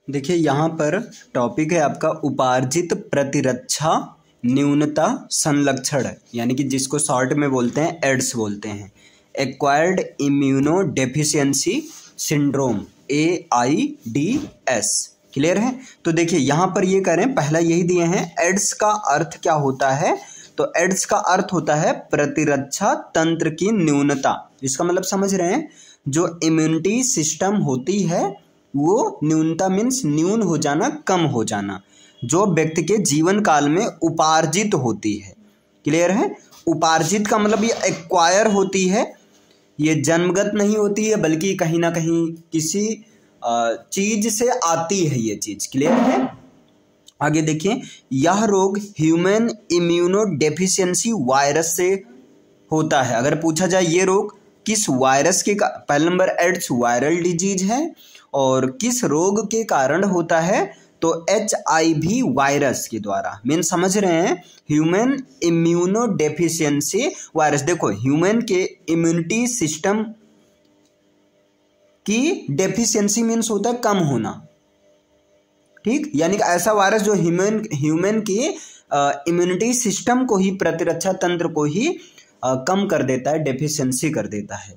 देखिए यहाँ पर टॉपिक है आपका उपार्जित प्रतिरक्षा न्यूनता संलक्षण, यानी कि जिसको शॉर्ट में बोलते हैं एड्स बोलते हैं, acquired immuno deficiency syndrome AIDS। Clear है। तो देखिए यहाँ पर ये करें, पहला यही दिए हैं एड्स का अर्थ क्या होता है। तो एड्स का अर्थ होता है प्रतिरक्षा तंत्र की न्यूनता। इसका मतलब समझ रहे हैं, जो इम्यूनिटी सिस्टम होती है वो न्यूनता मीन्स न्यून हो जाना, कम हो जाना, जो व्यक्ति के जीवन काल में उपार्जित होती है। क्लियर है। उपार्जित का मतलब ये एक्वायर होती है, ये जन्मगत नहीं होती है, बल्कि कहीं ना कहीं किसी चीज से आती है ये चीज। क्लियर है। आगे देखिए, यह रोग ह्यूमन इम्यूनो डेफिशिएंसी वायरस से होता है। अगर पूछा जाए ये रोग किस वायरस के पहला नंबर एड्स वायरल डिजीज है और किस रोग के कारण होता है, तो HIV वायरस के द्वारा। मीन समझ रहे हैं, ह्यूमन इम्यूनो डेफिशिएंसी वायरस। देखो ह्यूमन के इम्यूनिटी सिस्टम की डेफिशिएंसी मीन्स होता है कम होना, ठीक, यानी कि ऐसा वायरस जो ह्यूमन की इम्यूनिटी सिस्टम को ही, प्रतिरक्षा तंत्र को ही कम कर देता है, डेफिशिएंसी कर देता है।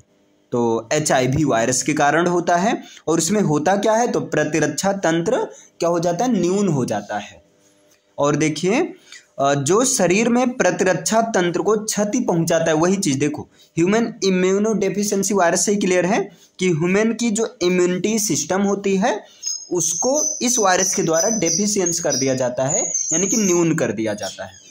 तो HIV वायरस के कारण होता है। और इसमें होता क्या है, तो प्रतिरक्षा तंत्र क्या हो जाता है, न्यून हो जाता है। और देखिए जो शरीर में प्रतिरक्षा तंत्र को क्षति पहुंचाता है वही चीज, देखो ह्यूमन इम्यूनो डेफिशिएंसी वायरस से ही क्लियर है कि ह्यूमन की जो इम्यूनिटी सिस्टम होती है उसको इस वायरस के द्वारा डेफिशिएंस कर दिया जाता है, यानी कि न्यून कर दिया जाता है।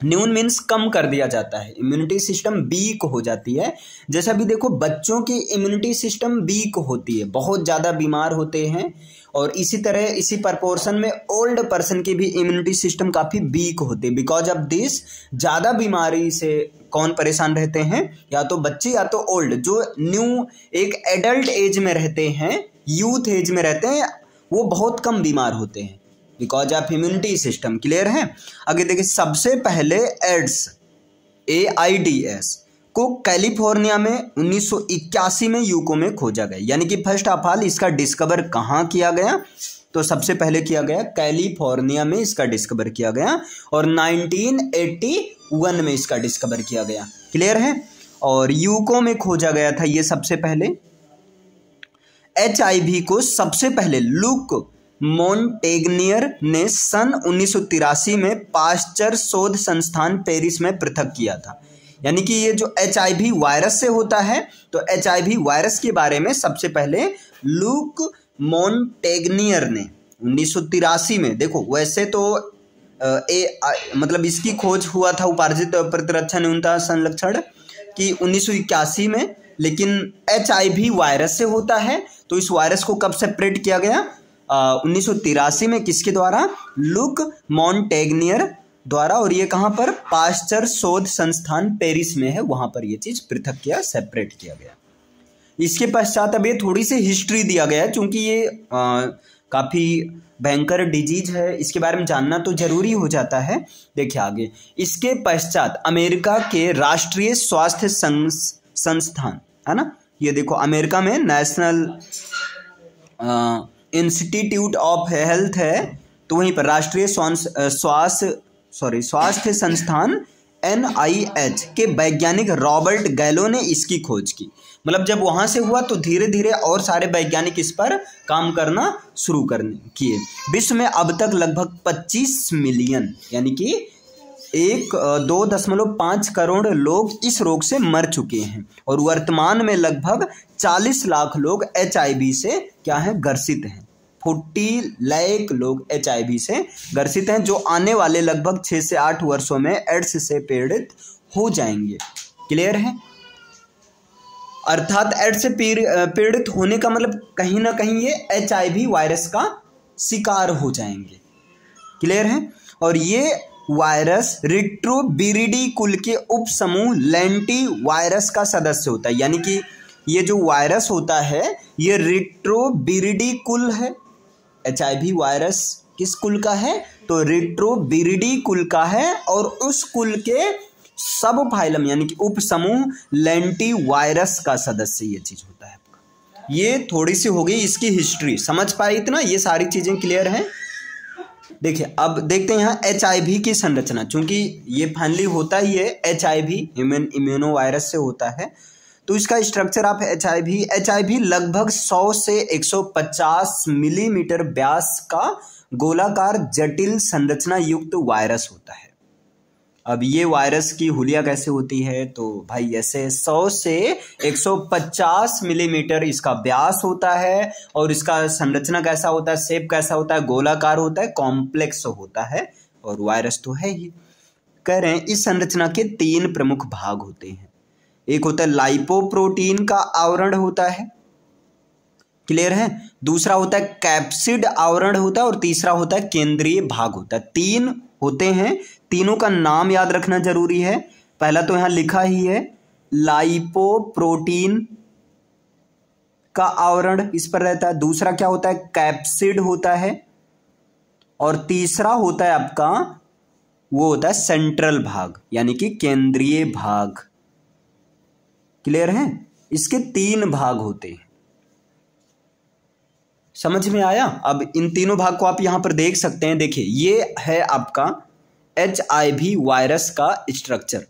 न्यून मीन्स कम कर दिया जाता है, इम्यूनिटी सिस्टम वीक हो जाती है। जैसा भी देखो बच्चों की इम्यूनिटी सिस्टम वीक होती है, बहुत ज़्यादा बीमार होते हैं, और इसी तरह इसी प्रपोर्शन में ओल्ड पर्सन की भी इम्यूनिटी सिस्टम काफ़ी वीक होती है। बिकॉज ऑफ दिस ज़्यादा बीमारी से कौन परेशान रहते हैं, या तो बच्चे या तो ओल्ड, जो न्यू एक एडल्ट एज में रहते हैं, यूथ एज में रहते हैं, वो बहुत कम बीमार होते हैं because of immunity system. Clear है। आगे देखिए, सबसे पहले एड्स AIDS को कैलिफोर्निया में 1981 में यूको में खोजा गया, यानी कि फर्स्ट ऑफ ऑल इसका डिस्कवर कहाँ किया गया, तो सबसे पहले किया गया कैलिफोर्निया में इसका डिस्कवर किया गया, और 1981 में इसका डिस्कवर किया गया। क्लियर है। और यूको में खोजा गया था ये सबसे पहले। HIV को सबसे पहले लुक मोंटेग्नियर ने सन 1983 में पाश्चर शोध संस्थान पेरिस में पृथक किया था। यानी कि ये जो HIV वायरस से होता है, तो HIV वायरस के बारे में सबसे पहले लुक मोंटेग्नियर ने 1983 में, देखो वैसे तो मतलब इसकी खोज हुआ था उपार्जित प्रतिरक्षा न्यूनता संलक्षण की 1981 में, लेकिन HIV वायरस से होता है। तो इस वायरस को कब सेपरेट किया गया, 1983 में, किसके द्वारा, लुक मोंटेग्नियर द्वारा। और ये कहाँ पर, पाश्चर शोध संस्थान पेरिस में है, वहां पर ये चीज पृथक किया, सेपरेट किया गया। इसके पश्चात अब ये थोड़ी सी हिस्ट्री दिया गया है, क्योंकि ये काफी भयंकर डिजीज है, इसके बारे में जानना तो जरूरी हो जाता है। देखिए आगे, इसके पश्चात अमेरिका के राष्ट्रीय स्वास्थ्य संस्थान है ना, ये देखो अमेरिका में नेशनल इंस्टीट्यूट ऑफ हेल्थ है, तो वहीं पर राष्ट्रीय स्वास्थ्य संस्थान NIH के वैज्ञानिक रॉबर्ट गैलो ने इसकी खोज की। मतलब जब वहां से हुआ तो धीरे धीरे और सारे वैज्ञानिक इस पर काम करना शुरू किए। विश्व में अब तक लगभग 25 मिलियन यानी कि 2.5 करोड़ लोग इस रोग से मर चुके हैं, और वर्तमान में लगभग 40 लाख लोग HIV से क्या है, ग्रसित हैं। 40 लाख लोग HIV से ग्रसित हैं, जो आने वाले लगभग 6 से 8 वर्षों में एड्स से पीड़ित हो जाएंगे। क्लियर है। अर्थात एड्स से पीड़ित होने का मतलब कहीं ना कहीं ये HIV वायरस का शिकार हो जाएंगे। क्लियर है। और ये वायरस रिट्रोविरिडी कुल के उपसमूह लेंटी वायरस का सदस्य होता है, यानी कि ये जो वायरस होता है ये रिट्रोविरिडी कुल है। HIV वायरस किस कुल का है, तो रिट्रोविरिडी कुल का है, और उस कुल के सब फाइलम यानी कि उपसमूह लेंटी वायरस का सदस्य ये चीज होता है आपका। ये थोड़ी सी हो गई इसकी हिस्ट्री, समझ पाए इतना, ये सारी चीज़ें क्लियर हैं। देखिए अब देखते हैं यहाँ HIV की संरचना, चूंकि ये फाइनली होता ही है HIV ह्यूमन इम्यूनो वायरस से होता है, तो इसका स्ट्रक्चर आप HIV लगभग 100 से 150 मिलीमीटर व्यास का गोलाकार जटिल संरचना युक्त वायरस होता है। अब ये वायरस की हुलिया कैसे होती है, तो भाई ऐसे 100 से 150 मिलीमीटर इसका व्यास होता है, और इसका संरचना कैसा होता है, शेप कैसा होता है, गोलाकार होता है, कॉम्प्लेक्स होता है, और वायरस तो है ही। कह रहे हैं इस संरचना के 3 प्रमुख भाग होते हैं। एक होता है लाइपोप्रोटीन का आवरण होता है, क्लियर है, दूसरा होता है कैप्सिड आवरण होता है, और तीसरा होता है केंद्रीय भाग होता है। 3 होते हैं, तीनों का नाम याद रखना जरूरी है। पहला तो यहां लिखा ही है लाइपोप्रोटीन का आवरण इस पर रहता है, दूसरा क्या होता है कैप्सिड होता है, और तीसरा होता है आपका वो होता है सेंट्रल भाग यानी कि केंद्रीय भाग। क्लियर है, इसके 3 भाग होते हैं, समझ में आया। अब इन तीनों भाग को आप यहां पर देख सकते हैं। देखिए ये है आपका HIV वायरस का स्ट्रक्चर,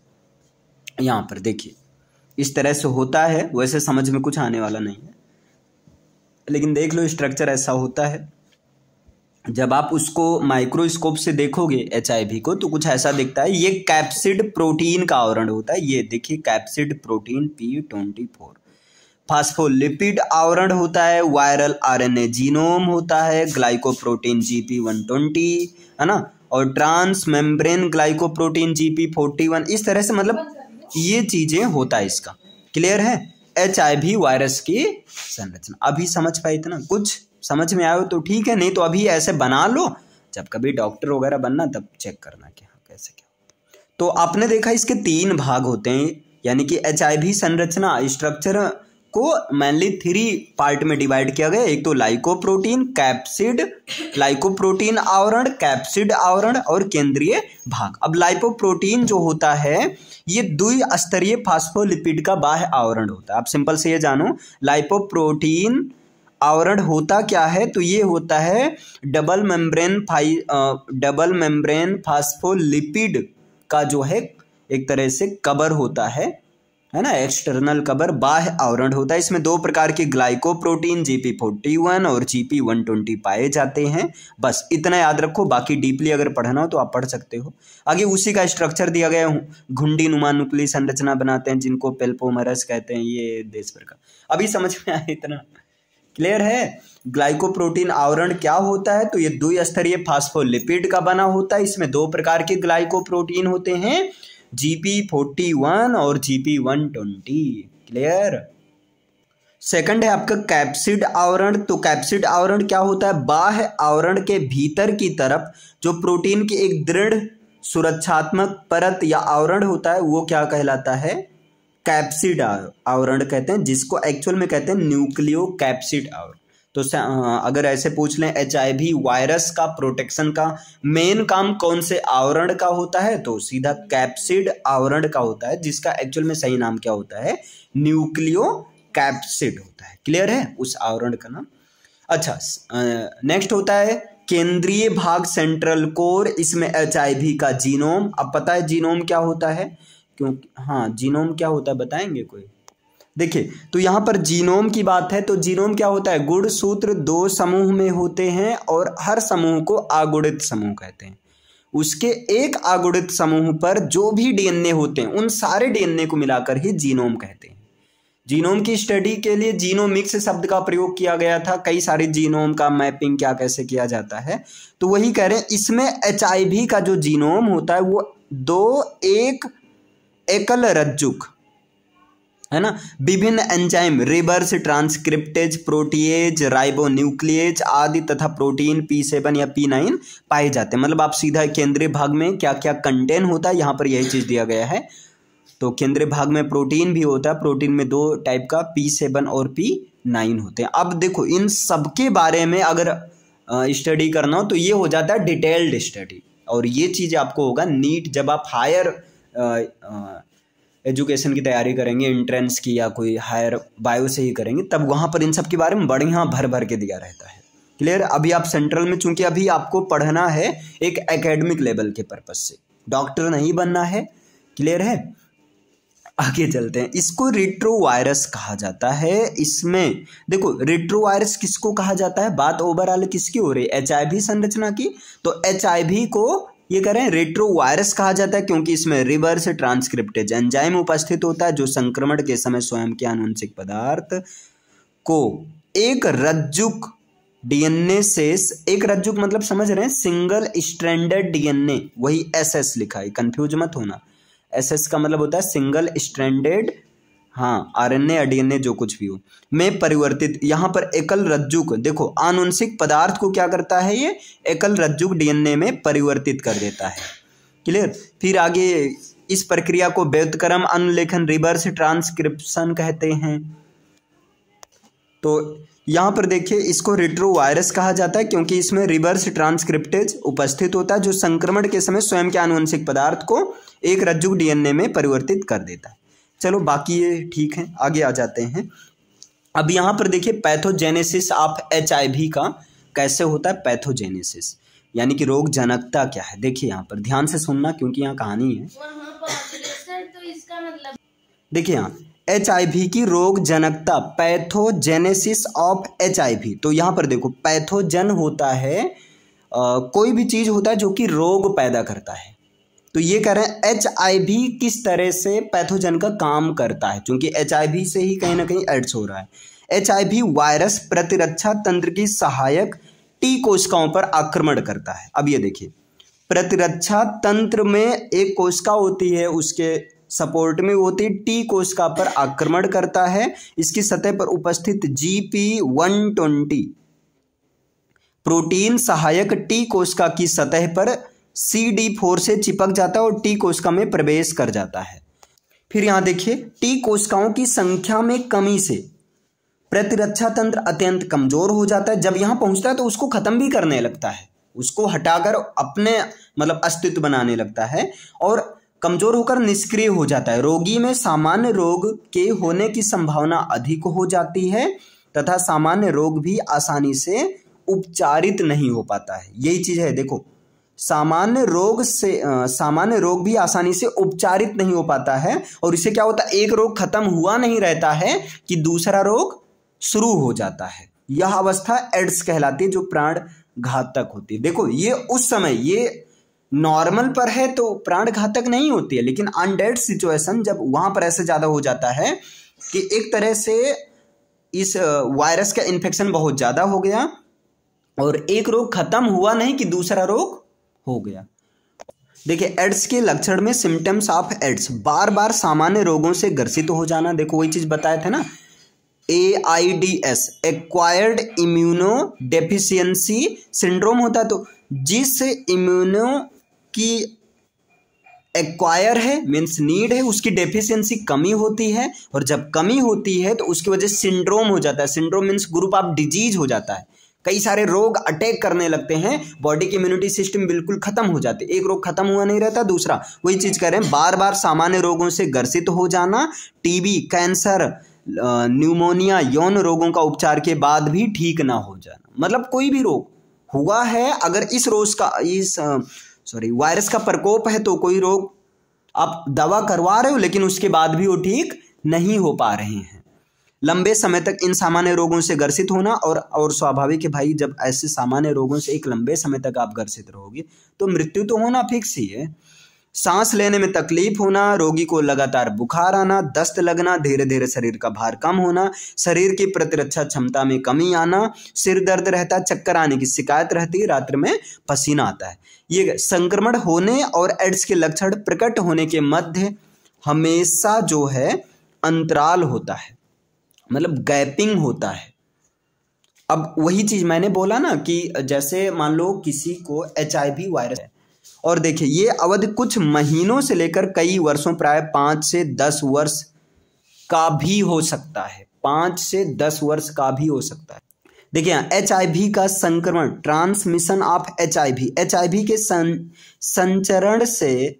यहां पर देखिए इस तरह से होता है, वैसे समझ में कुछ आने वाला नहीं है, लेकिन देख लो स्ट्रक्चर ऐसा होता है। जब आप उसको माइक्रोस्कोप से देखोगे HIV को तो कुछ ऐसा दिखता है। ये कैप्सिड प्रोटीन का आवरण होता है, ये देखिए कैप्सिड प्रोटीन P24। फास्फोलिपिड आवरण होता है, वायरल RNA जीनोम होता है, ग्लाइकोप्रोटीन GP120 है ना, और ट्रांस मेम्ब्रेन ग्लाइकोप्रोटीन GP41। इस तरह से मतलब ये चीजें होता है इसका। क्लियर है, HIV वायरस की संरचना। अभी समझ पाए इतना, कुछ समझ में आयो तो ठीक है, नहीं तो अभी ऐसे बना लो, जब कभी डॉक्टर वगैरह बनना तब चेक करना कि हाँ कैसे क्या। तो आपने देखा इसके 3 भाग होते हैं, यानी कि HIV संरचना स्ट्रक्चर को मेनली 3 पार्ट में डिवाइड किया गया। एक तो लाइकोप्रोटीन, कैप्सिड, लाइकोप्रोटीन आवरण, कैप्सिड आवरण, और केंद्रीय भाग। अब लाइपोप्रोटीन जो होता है ये द्विस्तरीय फास्फोलिपिड का बाह्य आवरण होता है। आप सिंपल से ये जानो लाइपोप्रोटीन आवरण होता क्या है, तो ये होता है डबल मेम्ब्रेन फास्फोलिपिड का जो है एक तरह से कवर होता है ना, एक्सटर्नल कवर, बाह्य आवरण होता है। इसमें 2 प्रकार के ग्लाइकोप्रोटीन GP41 और GP120 पाए जाते हैं। बस इतना याद रखो, बाकी डीपली अगर पढ़ना हो तो आप पढ़ सकते हो। आगे उसी का स्ट्रक्चर दिया गया, घुंडी नुमा नुक्ली संरचना बनाते हैं जिनको पेल्पोमरस कहते हैं, ये देश भर का। अभी समझ में आया इतना, क्लियर है। ग्लाइकोप्रोटीन आवरण क्या होता है, तो ये द्विस्तरीय फास्फोलिपिड का बना होता है। इसमें 2 प्रकार के ग्लाइकोप्रोटीन होते हैं, GP41 और GP120। क्लियर। सेकंड है आपका कैप्सिड आवरण। तो कैप्सिड आवरण क्या होता है, बाह्य आवरण के भीतर की तरफ जो प्रोटीन की एक दृढ़ सुरक्षात्मक परत या आवरण होता है वो क्या कहलाता है, कैप्सिड आवरण कहते हैं, जिसको एक्चुअल में कहते हैं न्यूक्लियो कैप्सिड आवरण। तो अगर ऐसे पूछ लें HIV वायरस का प्रोटेक्शन का मेन काम कौन से आवरण का होता है, तो सीधा कैप्सिड आवरण का होता है, जिसका एक्चुअल में सही नाम क्या होता है, न्यूक्लियो कैप्सिड होता है। क्लियर है उस आवरण का नाम। अच्छा, नेक्स्ट होता है केंद्रीय भाग, सेंट्रल कोर। इसमें HIV का जीनोम। अब पता है जीनोम क्या होता है, क्योंकि हाँ जीनोम क्या होता है बताएंगे कोई। देखिए तो यहाँ पर जीनोम की बात है, तो जीनोम क्या होता है, गुणसूत्र 2 समूह में होते हैं और हर समूह को आगुणित समूह कहते हैं। उसके एक आगुणित समूह पर जो भी DNA होते हैं उन सारे DNA को मिलाकर ही जीनोम कहते हैं। जीनोम की स्टडी के लिए जीनोमिक्स शब्द का प्रयोग किया गया था। कई सारे जीनोम का मैपिंग क्या कैसे किया जाता है, तो वही कह रहे हैं। इसमें HIV का जो जीनोम होता है वो 2 एकल रज्जुक है ना, विभिन्न एंजाइम, रिवर्स ट्रांसक्रिप्टेज, प्रोटीएज, राइबोन्यूक्लिएज आदि तथा प्रोटीन P7 या P9 पाए जाते हैं। मतलब आप सीधा केंद्रीय भाग में क्या क्या कंटेन होता है यहाँ पर यही चीज दिया गया है। तो केंद्रीय भाग में प्रोटीन भी होता है, प्रोटीन में 2 टाइप का P7 और P9 होते हैं। अब देखो इन सबके बारे में अगर स्टडी करना हो तो ये हो जाता है डिटेल्ड स्टडी, और ये चीज आपको होगा नीट जब आप हायर एजुकेशन की तैयारी करेंगे, एंट्रेंस की या कोई हायर बायो से ही करेंगे, तब वहाँ पर इन सब के बारे में बढ़िया भर भर के दिया रहता है। क्लियर। अभी आप सेंट्रल में, चूंकि अभी आपको पढ़ना है एक एकेडमिक लेवल के पर्पज से, डॉक्टर नहीं बनना है। क्लियर है। आगे चलते हैं। इसको रेट्रोवायरस कहा जाता है। इसमें देखो रेट्रोवायरस किसको कहा जाता है, बात ओवरऑल किसकी हो रही है, HIV संरचना की। तो HIV को ये करें रेट्रोवायरस कहा जाता है क्योंकि इसमें रिवर्स ट्रांसक्रिप्टेज एंजाइम उपस्थित होता है जो संक्रमण के समय स्वयं के आनुवंशिक पदार्थ को एक रज्जुक DNA से, एक रज्जुक मतलब समझ रहे हैं, सिंगल स्ट्रैंडेड DNA, वही SS लिखा है, कंफ्यूज मत होना। SS का मतलब होता है सिंगल स्ट्रैंडेड, हाँ RNA या DNA जो कुछ भी हो, में परिवर्तित। यहाँ पर एकल रज्जुक, देखो आनुवंशिक पदार्थ को क्या करता है, ये एकल रज्जुक DNA में परिवर्तित कर देता है। क्लियर। फिर आगे इस प्रक्रिया को व्युत्क्रम अनुलेखन रिवर्स ट्रांसक्रिप्शन कहते हैं। तो यहाँ पर देखिए इसको रेट्रोवायरस कहा जाता है क्योंकि इसमें रिवर्स ट्रांसक्रिप्टेज उपस्थित होता है जो संक्रमण के समय स्वयं के आनुवंशिक पदार्थ को एक रज्जुक DNA में परिवर्तित कर देता है। चलो बाकी ये ठीक है, आगे आ जाते हैं। अब यहाँ पर देखिए पैथोजेनेसिस ऑफ HIV का कैसे होता है। पैथोजेनेसिस यानी कि रोग जनकता क्या है। देखिए यहाँ पर ध्यान से सुनना क्योंकि यहाँ कहानी है। तो इसका मतलब देखिए यहाँ HIV की रोग जनकता, पैथोजेनेसिस ऑफ HIV। तो यहाँ पर देखो पैथोजन होता है कोई भी चीज होता है जो कि रोग पैदा करता है। तो ये कह रहे हैं HIV किस तरह से पैथोजन का काम करता है, क्योंकि HIV से ही कहीं ना कहीं एड्स हो रहा है। HIV वायरस प्रतिरक्षा तंत्र की सहायक T कोशिकाओं पर आक्रमण करता है। अब ये देखिए प्रतिरक्षा तंत्र में एक कोशिका होती है, उसके सपोर्ट में होती है, T कोशिका पर आक्रमण करता है। इसकी सतह पर उपस्थित GP120 प्रोटीन सहायक T कोशिका की सतह पर CD4 से चिपक जाता है और T कोशिका में प्रवेश कर जाता है। फिर यहाँ देखिए T कोशिकाओं की संख्या में कमी से प्रतिरक्षा तंत्र अत्यंत कमजोर हो जाता है। जब यहाँ पहुंचता है तो उसको खत्म भी करने लगता है, उसको हटाकर अपने मतलब अस्तित्व बनाने लगता है और कमजोर होकर निष्क्रिय हो जाता है। रोगी में सामान्य रोग के होने की संभावना अधिक हो जाती है तथा सामान्य रोग भी आसानी से उपचारित नहीं हो पाता है। यही चीज है, देखो सामान्य रोग भी आसानी से उपचारित नहीं हो पाता है और इससे क्या होता है, एक रोग खत्म हुआ नहीं रहता है कि दूसरा रोग शुरू हो जाता है। यह अवस्था एड्स कहलाती है जो प्राण घातक होती है। देखो ये उस समय ये नॉर्मल पर है तो प्राण घातक नहीं होती है, लेकिन अनडेड सिचुएशन जब वहां पर ऐसे ज्यादा हो जाता है कि एक तरह से इस वायरस का इन्फेक्शन बहुत ज्यादा हो गया और एक रोग खत्म हुआ नहीं कि दूसरा रोग हो गया। देखिए एड्स के लक्षण में सिम्टम्स ऑफ एड्स, बार बार सामान्य रोगों से ग्रसित हो जाना। देखो वही चीज बताया था ना, AIDS acquired immuno deficiency syndrome होता है। तो जिस इम्यूनो की एक्वायर है मीन्स नीड है, उसकी डेफिशिएंसी कमी होती है और जब कमी होती है तो उसकी वजह से सिंड्रोम हो जाता है। Syndrome means group of disease हो जाता है, कई सारे रोग अटैक करने लगते हैं, बॉडी की इम्यूनिटी सिस्टम बिल्कुल खत्म हो जाती है। एक रोग खत्म हुआ नहीं रहता दूसरा, वही चीज कह रहे हैं, बार बार सामान्य रोगों से ग्रसित हो जाना, टीबी, कैंसर, न्यूमोनिया, यौन रोगों का उपचार के बाद भी ठीक ना हो जाना। मतलब कोई भी रोग हुआ है, अगर इस वायरस का प्रकोप है तो कोई रोग आप दवा करवा रहे हो लेकिन उसके बाद भी वो ठीक नहीं हो पा रहे हैं। लंबे समय तक इन सामान्य रोगों से ग्रसित होना और स्वाभाविक है भाई, जब ऐसे सामान्य रोगों से एक लंबे समय तक आप ग्रसित रहोगे तो मृत्यु तो होना फिक्स ही है। सांस लेने में तकलीफ होना, रोगी को लगातार बुखार आना, दस्त लगना, धीरे धीरे शरीर का भार कम होना, शरीर की प्रतिरक्षा क्षमता में कमी आना, सिर दर्द रहता है, चक्कर आने की शिकायत रहती है, रात्रि में पसीना आता है। ये संक्रमण होने और एड्स के लक्षण प्रकट होने के मध्य हमेशा जो है अंतराल होता है, मतलब गैपिंग होता है। अब वही चीज मैंने बोला ना कि जैसे मान लो किसी को HIV वायरस है और देखिए ये अवधि कुछ महीनों से लेकर कई वर्षों, प्राय 5 से 10 वर्ष का भी हो सकता है, 5 से 10 वर्ष का भी हो सकता है। देखिए HIV का संक्रमण, ट्रांसमिशन ऑफ HIV के संचरण से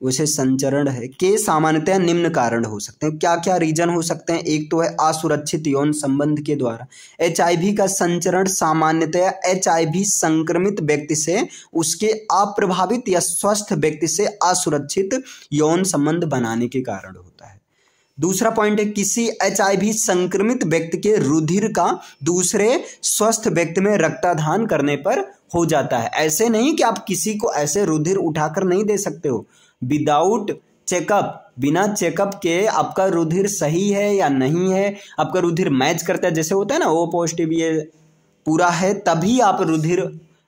वैसे संचरण है के सामान्यतः निम्न कारण हो सकते हैं। क्या क्या रीजन हो सकते हैं? एक तो है असुरक्षित यौन संबंध के द्वारा। एचआईवी का संचरण सामान्यतः एचआईवी संक्रमित व्यक्ति से उसके अप्रभावित या स्वस्थ व्यक्ति से असुरक्षित यौन संबंध बनाने के कारण होता है। दूसरा पॉइंट है किसी एचआईवी संक्रमित व्यक्ति के रुधिर का दूसरे स्वस्थ व्यक्ति में रक्तदान करने पर हो जाता है। ऐसे नहीं कि आप किसी को ऐसे रुधिर उठाकर नहीं दे सकते हो, विदाउट चेकअप, बिना चेकअप के आपका रुधिर सही है या नहीं है, आपका रुधिर मैच करता है, जैसे होता है ना ओ पॉजिटिव ये पूरा है, तभी आप रुधिर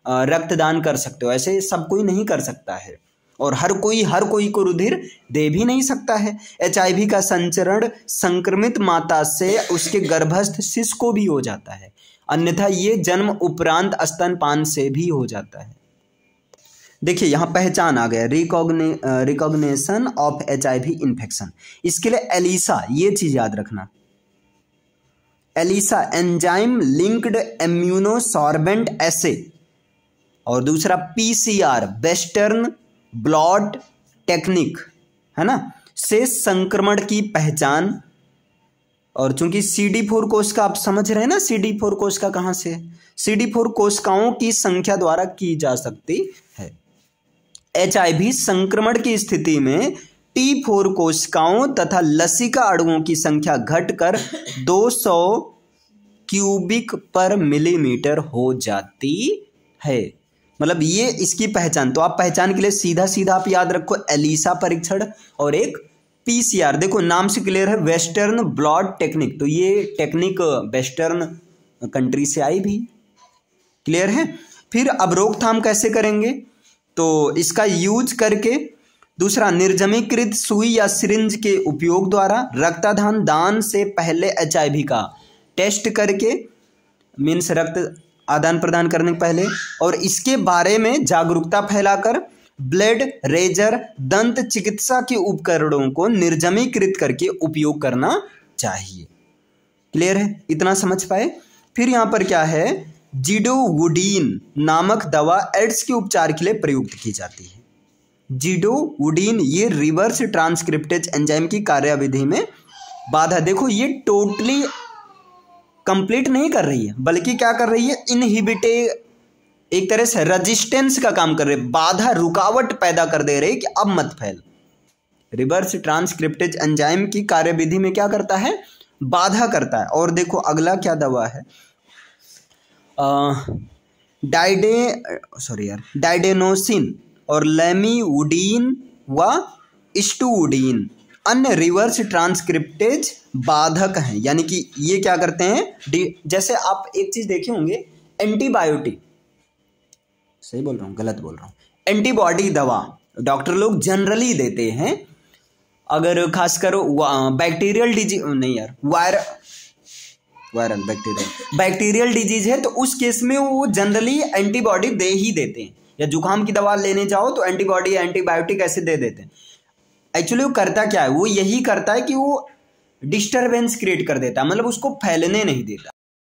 रक्तदान कर सकते हो। ऐसे सब कोई नहीं कर सकता है और हर कोई को रुधिर दे भी नहीं सकता है। एचआईवी का संचरण संक्रमित माता से उसके गर्भस्थ शिशु को भी हो जाता है, अन्यथा ये जन्म उपरांत स्तनपान से भी हो जाता है। देखिए यहाँ पहचान आ गया, रिकॉग्निशन ऑफ एचआईवी इन्फेक्शन। इसके लिए एलिसा, ये चीज याद रखना, एलिसा एंजाइम लिंक्ड इम्यूनोसॉर्बेंट एसे, और दूसरा पीसीआर वेस्टर्न ब्लॉट टेक्निक है ना, से संक्रमण की पहचान। और चूंकि CD4 कोशिका आप समझ रहे हैं ना, CD4 कोशिका कहाँ से, CD4 कोशिकाओं की संख्या द्वारा की जा सकती है। एचआईवी संक्रमण की स्थिति में T4 कोशिकाओं तथा लसिका अणुओं की संख्या घटकर 200 क्यूबिक पर मिलीमीटर हो जाती है। मतलब ये इसकी पहचान। तो आप पहचान के लिए सीधा सीधा आप याद रखो एलिसा परीक्षण और एक पीसीआर। देखो नाम से क्लियर है, वेस्टर्न ब्लॉट टेक्निक, तो ये टेक्निक वेस्टर्न कंट्री से आई भी, क्लियर है। फिर अब रोकथाम कैसे करेंगे, तो इसका यूज करके, दूसरा निर्जमीकृत सुई या सिरिंज के उपयोग द्वारा, रक्तदान दान से पहले एचआईवी का टेस्ट करके, मीन्स रक्त आदान प्रदान करने के पहले, और इसके बारे में जागरूकता फैलाकर ब्लेड, रेजर, दंत चिकित्सा के उपकरणों को निर्जमीकृत करके उपयोग करना चाहिए। क्लियर है, इतना समझ पाए। फिर यहाँ पर क्या है, जिडोवुडीन नामक दवा एड्स के उपचार के लिए प्रयुक्त की जाती है। जिडोवुडीन ये रिवर्स ट्रांसक्रिप्टेज एंजाइम की कार्यविधि में बाधा, देखो ये टोटली कंप्लीट नहीं कर रही है, बल्कि क्या कर रही है, इनहिबिटे, एक तरह से रेजिस्टेंस का काम कर रहे, बाधा रुकावट पैदा कर दे रहे कि अब मत फैल। रिवर्स ट्रांसक्रिप्टेज एंजाइम की कार्यविधि में क्या करता है, बाधा करता है। और देखो अगला क्या दवा है, डाइडेनोसिन और लेमिवुडीन व स्टूवुडीन अन्य रिवर्स ट्रांसक्रिप्टेज बाधक हैं। यानी कि ये क्या करते हैं, जैसे आप एक चीज देखे होंगे, एंटीबायोटिक, सही बोल रहा हूँ गलत बोल रहा हूँ, एंटीबॉडी दवा डॉक्टर लोग जनरली देते हैं। अगर खासकर बैक्टीरियल डिजीज नहीं यार, वायरल बैक्टीरियल डिजीज है, तो उस केस में वो जनरली एंटीबॉडी दे ही देते हैं। या जुकाम की दवा लेने जाओ तो एंटीबॉडी, एंटीबायोटिक ऐसे दे देते हैं। एक्चुअली वो करता क्या है, वो यही करता है कि वो डिस्टरबेंस क्रिएट कर देता है, मतलब उसको फैलने नहीं देता।